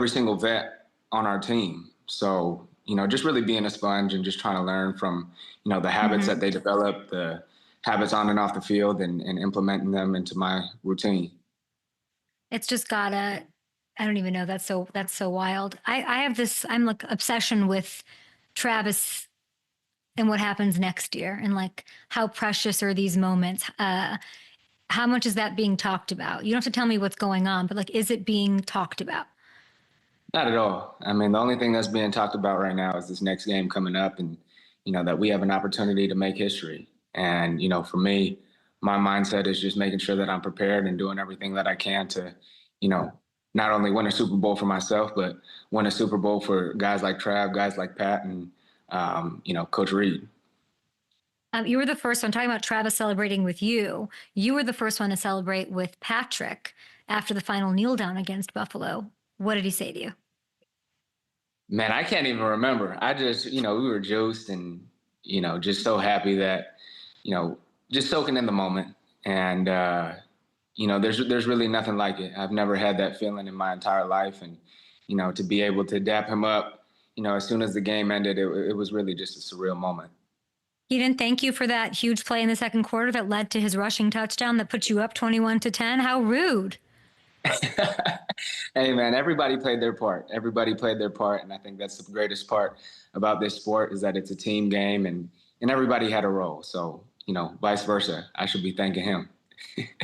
single vet on our team. So, just really being a sponge and just trying to learn from, the habits that they develop, the habits on and off the field, and implementing them into my routine. It's just gotta, I don't even know. That's so wild. I have this, I'm like obsession with Travis and what happens next year, and like how precious are these moments? How much is that being talked about? You don't have to tell me what's going on, but like, is it being talked about? Not at all. I mean, the only thing that's being talked about right now is this next game coming up, and, that we have an opportunity to make history. And, for me, my mindset is just making sure that I'm prepared and doing everything that I can to, not only win a Super Bowl for myself, but win a Super Bowl for guys like Trav, guys like Pat, and, Coach Reed. You were the first one, talking about Travis celebrating with you. You were the first one to celebrate with Patrick after the final kneel down against Buffalo. What did he say to you? Man, I can't even remember. I just, we were juiced and, just so happy that, just soaking in the moment. And, there's really nothing like it. I've never had that feeling in my entire life. And, to be able to dap him up, as soon as the game ended, it was really just a surreal moment. He didn't thank you for that huge play in the second quarter that led to his rushing touchdown that put you up 21-10. How rude. Hey, man, everybody played their part. Everybody played their part. And I think that's the greatest part about this sport is that it's a team game and everybody had a role. So, vice versa. I should be thanking him.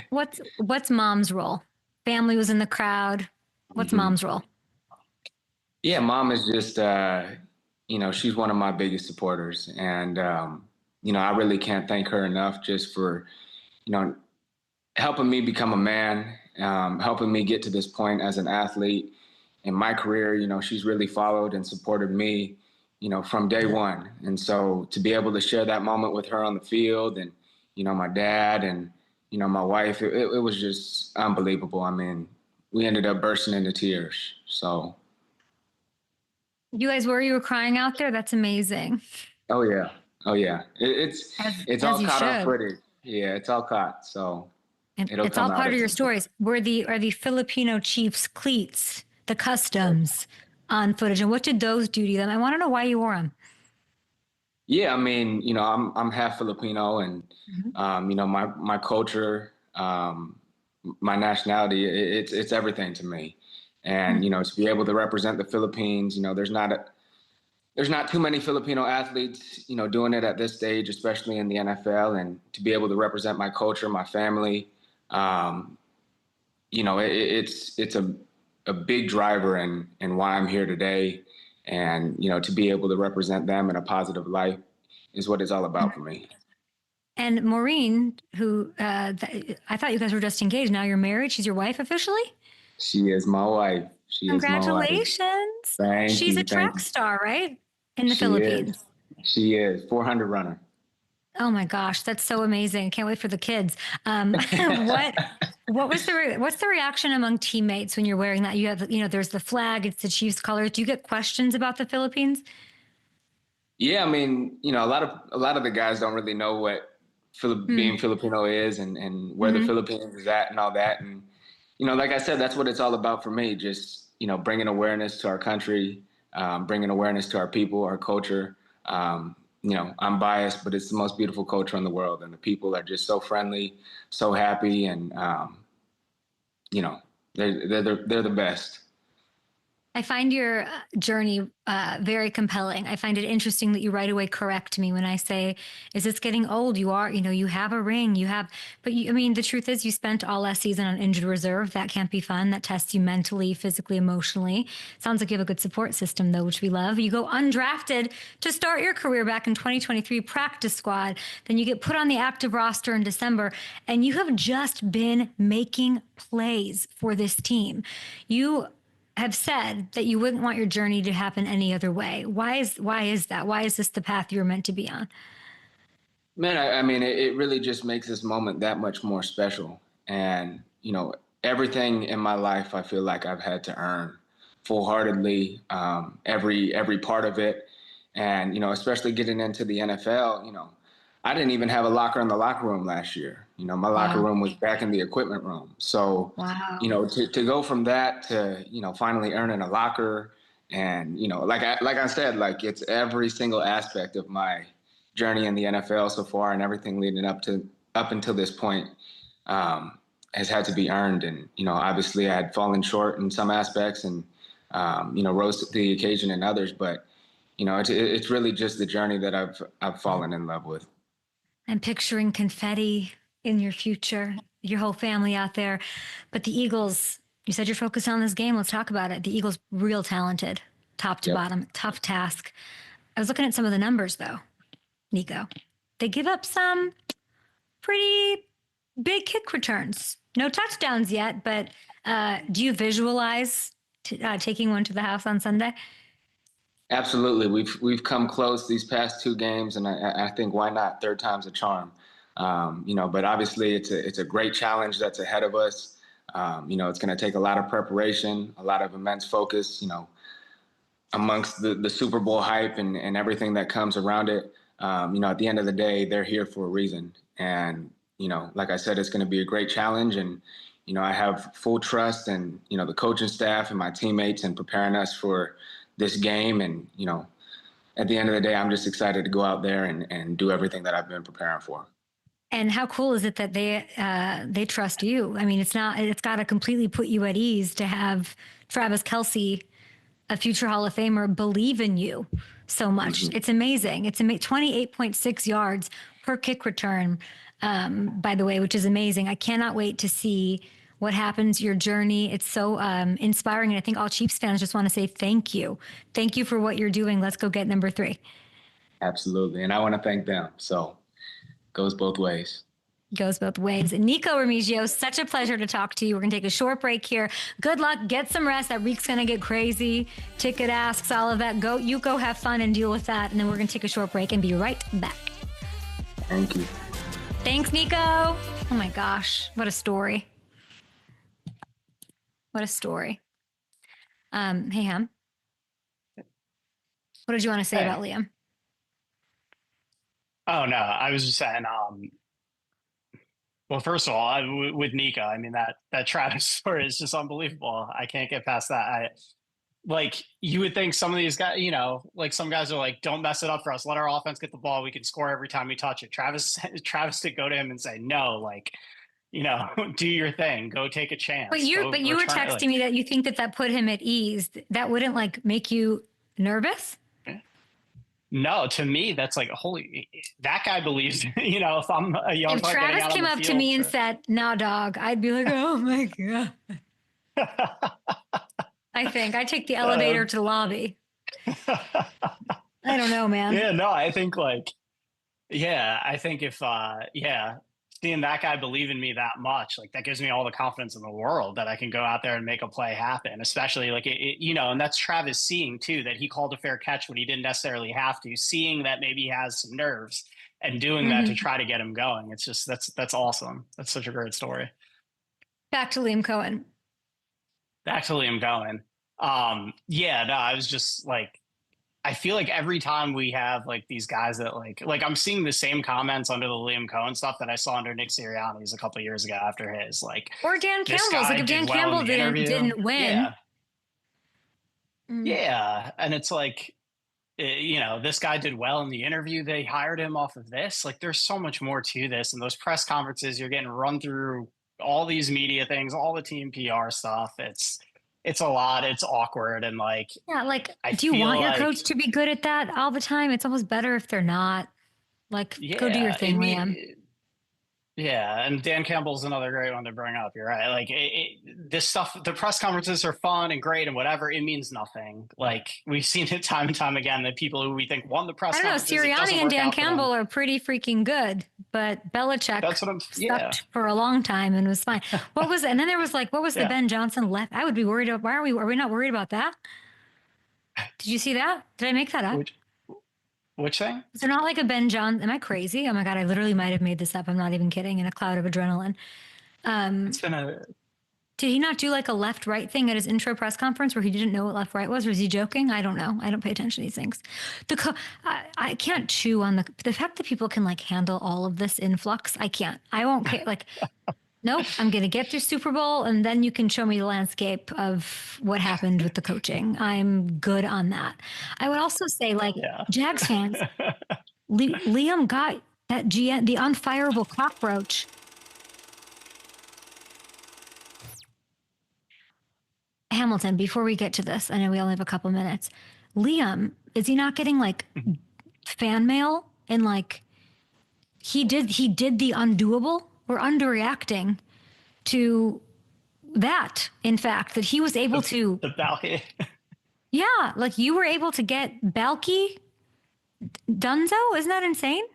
What's mom's role? Family was in the crowd. What's mom's role? Yeah, mom is just, she's one of my biggest supporters. And, I really can't thank her enough just for, helping me become a man, helping me get to this point as an athlete in my career. She's really followed and supported me, from day one. And so to be able to share that moment with her on the field and, my dad and, my wife, it was just unbelievable. I mean, we ended up bursting into tears. So. You guys you were crying out there? That's amazing. Oh yeah. It's all caught on footage. Yeah, it's all caught. So it's all part of your stories. Are the Filipino Chiefs cleats, the customs on footage? And what did those do to them? I want to know why you wore them. Yeah, I mean, I'm half Filipino and, my culture, my nationality, it's everything to me. And, to be able to represent the Philippines, there's not too many Filipino athletes, doing it at this stage, especially in the NFL. And to be able to represent my culture, my family, it's a big driver in why I'm here today. And, to be able to represent them in a positive light is what it's all about for me. And Maureen, who I thought you guys were just engaged. Now you're married. She's your wife officially? She is my wife. Congratulations. Thank you. She's a track star, right? In the Philippines. She is 400 runner. Oh my gosh, that's so amazing! Can't wait for the kids. What's the reaction among teammates when you're wearing that? You have, there's the flag, it's the Chiefs colors. Do you get questions about the Philippines? Yeah, I mean, a lot of the guys don't really know what being Filipino is and where the Philippines is at and all that. And like I said, that's what it's all about for me. Just bringing awareness to our country. Bringing awareness to our people, our culture. I'm biased, but it's the most beautiful culture in the world. And the people are just so friendly, so happy. And, they're the best. I find your journey very compelling. I find it interesting that you right away correct me when I say, is this getting old? You are, you have a ring, the truth is you spent all last season on injured reserve. That can't be fun. That tests you mentally, physically, emotionally. Sounds like you have a good support system though, which we love. You go undrafted to start your career back in 2023 practice squad. Then you get put on the active roster in December and you have just been making plays for this team. You have said that you wouldn't want your journey to happen any other way. Why is that? Why is this the path you're meant to be on? Man, I mean, it really just makes this moment that much more special. And, everything in my life, I feel like I've had to earn full-heartedly, every part of it. And, especially getting into the NFL, I didn't even have a locker in the locker room last year. My locker room was back in the equipment room. So, to go from that to, finally earning a locker and, like I said, like it's every single aspect of my journey in the NFL so far and everything leading up until this point has had to be earned. And, obviously I had fallen short in some aspects and, rose to the occasion in others, but, it's really just the journey that I've fallen in love with. I'm picturing confetti in your future, your whole family out there. But the Eagles, you said you're focused on this game. Let's talk about it. The Eagles, real talented, top to bottom, tough task. I was looking at some of the numbers, though, Nikko. They give up some pretty big kick returns. No touchdowns yet, but do you visualize taking one to the house on Sunday? Absolutely. We've come close these past two games, and I think why not? Third time's a charm. But obviously it's a great challenge that's ahead of us. It's going to take a lot of preparation, a lot of immense focus, amongst the Super Bowl hype and everything that comes around it. At the end of the day, they're here for a reason. And, like I said, it's going to be a great challenge. And, I have full trust in, the coaching staff and my teammates in preparing us for this game. And, at the end of the day, I'm just excited to go out there and do everything that I've been preparing for. And how cool is it that they trust you? I mean, it's got to completely put you at ease to have Travis Kelce, a future Hall of Famer, believe in you so much. It's amazing. It's 28.6 yards per kick return, by the way, which is amazing. I cannot wait to see what happens, your journey. It's so inspiring. And I think all Chiefs fans just want to say thank you. Thank you for what you're doing. Let's go get number 3. Absolutely. And I want to thank them. So goes both ways. Goes both ways. Nikko Remigio, such a pleasure to talk to you. We're going to take a short break here. Good luck. Get some rest. That week's going to get crazy. Ticket asks, all of that. You go have fun and deal with that. And then we're going to take a short break and be right back. Thank you. Thanks, Nikko. Oh my gosh. What a story. What a story. Hey, Ham. What did you want to say about Liam? Oh, no, I was just saying, well, first of all, with Nikko, I mean, that Travis story is just unbelievable. I can't get past that. You would think some of these guys, like some guys are like, don't mess it up for us. Let our offense get the ball. We can score every time we touch it. Travis did go to him and say, no, do your thing. Go take a chance. But you were texting me that you think that put him at ease. That wouldn't make you nervous? No, to me, that's holy, that guy believes, if I'm a young player. If Travis came up to me and said, no, dog, I'd be like, oh my God. I think I'd take the elevator to the lobby. I don't know, man. Yeah, no, I think I think if, seeing that guy believe in me that much, that gives me all the confidence in the world that I can go out there and make a play happen, especially and that's Travis seeing too, that he called a fair catch when he didn't necessarily have to, seeing that maybe he has some nerves and doing that to try to get him going. It's just, that's awesome. That's such a great story. Back to Liam Cohen. I was just I feel like every time we have these guys that I'm seeing the same comments under the Liam Cohen stuff that I saw under Nick Sirianni's a couple of years ago after his or Dan Campbell's. If Dan Campbell didn't win. Yeah. And it's this guy did well in the interview. They hired him off of this. There's so much more to this. And those press conferences, you're getting run through all these media things, all the team PR stuff. It's a lot. It's awkward. And do you want your coach to be good at that all the time? It's almost better if they're not. Go do your thing, Liam. Yeah. And Dan Campbell's another great one to bring up. You're right. This stuff, the press conferences are fun and great and whatever. It means nothing. We've seen it time and time again that people who we think won the press conferences. I don't know. Sirianni and Dan Campbell are pretty freaking good, but Belichick sucked for a long time and was fine. And then there was what was the Ben Johnson left? I would be worried. Are we not worried about that? Did you see that? Did I make that up? Which thing? Is there not a Ben Johnson? Am I crazy? Oh my God, I literally might have made this up. I'm not even kidding. In a cloud of adrenaline. It's been Did he not do a left-right thing at his intro press conference where he didn't know what left-right was? Or is he joking? I don't know. I don't pay attention to these things. I can't chew on the fact that people can handle all of this influx. I can't. I won't care. Nope, I'm going to get through Super Bowl, and then you can show me the landscape of what happened with the coaching. I'm good on that. I would also say, Jags fans, Liam got that the unfireable cockroach. Hamilton, before we get to this, I know we only have a couple minutes. Liam, is he not getting fan mail and he did the undoable? We're underreacting to that, in fact, that he was able to... The Balky. Yeah, you were able to get Balky Dunzo? Isn't that insane?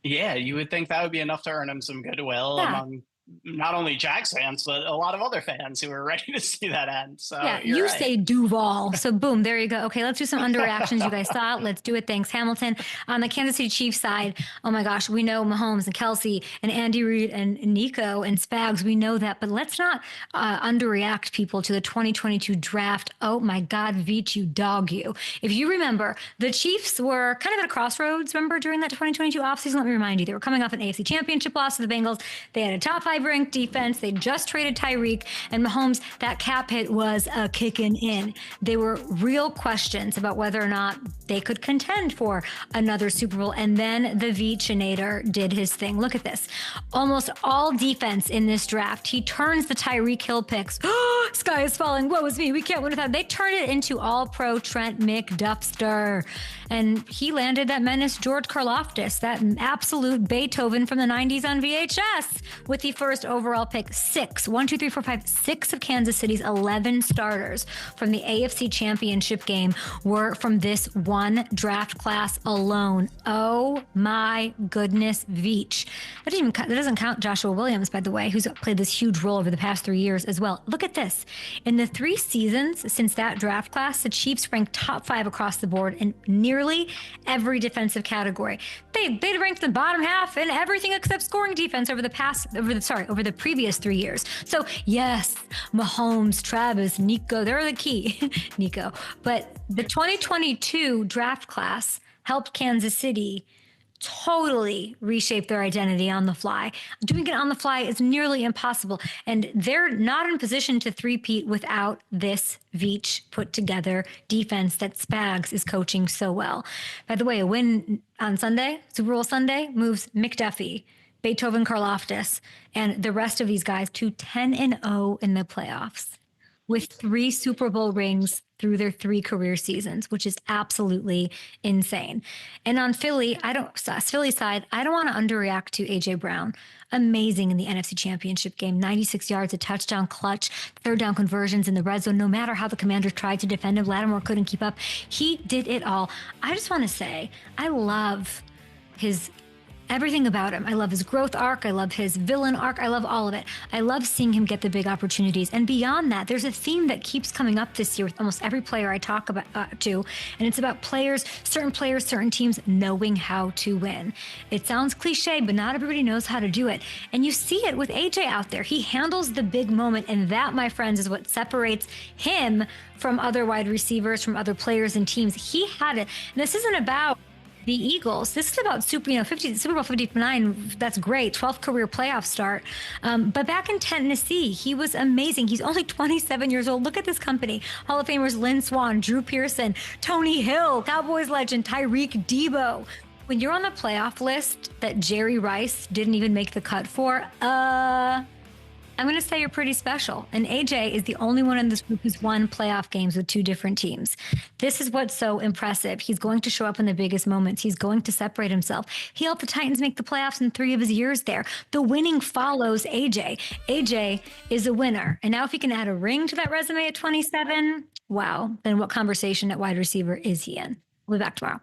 Yeah, you would think that would be enough to earn him some goodwill among not only Jags fans, but a lot of other fans who are ready to see that end. So yeah, you right. say Duval. So boom, there you go. Okay, let's do some underreactions. You guys saw it. Let's do it. Thanks, Hamilton. On the Kansas City Chiefs side, oh my gosh, we know Mahomes and Kelce and Andy Reid and Nikko and Spags. We know that, but let's not underreact, people, to the 2022 draft. Oh my God, Veach, you dog you. If you remember, the Chiefs were kind of at a crossroads, remember, during that 2022 offseason? Let me remind you, they were coming off an AFC championship loss to the Bengals. They had a top 5 5th-ranked defense. They just traded Tyreek, and Mahomes, that cap hit was kicking in. There were real questions about whether or not they could contend for another Super Bowl. And then the Veachinator did his thing. Look at this. Almost all defense in this draft. He turns the Tyreek Hill picks. Sky is falling. Woe is me. We can't win without. They turned it into all-pro Trent McDuffster. And he landed that menace George Karlaftis, that absolute Beethoven from the 90s on VHS, with the first overall pick. 6 of Kansas City's 11 starters from the AFC Championship game were from this one draft class alone. Oh my goodness, Veach. That doesn't count Joshua Williams, by the way, who's played this huge role over the past 3 years as well. Look at this. In the 3 seasons since that draft class, the Chiefs ranked top 5 across the board in nearly every defensive category. They ranked the bottom half in everything except scoring defense over the previous 3 years. So yes, Mahomes, Travis, Nikko, they're the key. Nikko. But the 2022 draft class helped Kansas City totally reshape their identity on the fly. Doing it on the fly is nearly impossible. And they're not in position to three-peat without this Veach put together defense that Spags is coaching so well. By the way, a win on Sunday, Super Bowl Sunday, moves McDuffie, Beethoven Karlaftis, and the rest of these guys to 10-0 in the playoffs, with 3 Super Bowl rings through their 3 career seasons, which is absolutely insane. And on Philly's side, I don't want to underreact to A.J. Brown. Amazing in the NFC Championship game, 96 yards, a touchdown, clutch, 3rd down conversions in the red zone. No matter how the Commanders tried to defend him, Lattimore couldn't keep up. He did it all. I just want to say, I love everything about him. I love his growth arc. I love his villain arc. I love all of it. I love seeing him get the big opportunities. And beyond that, there's a theme that keeps coming up this year with almost every player I talk about to, and it's about certain teams knowing how to win. It sounds cliche, but not everybody knows how to do it. And you see it with AJ out there. He handles the big moment, and that, my friends, is what separates him from other wide receivers, from other players and teams. He had it. And this isn't about the Eagles. This is about Super Bowl 59. That's great. 12th career playoff start. But back in Tennessee, he was amazing. He's only 27 years old. Look at this company. Hall of Famers Lynn Swann, Drew Pearson, Tony Hill, Cowboys legend Tyreek Debo. When you're on the playoff list that Jerry Rice didn't even make the cut for, I'm going to say you're pretty special. And AJ is the only one in this group who's won playoff games with 2 different teams. This is what's so impressive. He's going to show up in the biggest moments. He's going to separate himself. He helped the Titans make the playoffs in 3 of his years there. The winning follows AJ. AJ is a winner. And now if he can add a ring to that resume at 27, wow, then what conversation at wide receiver is he in? We'll be back tomorrow.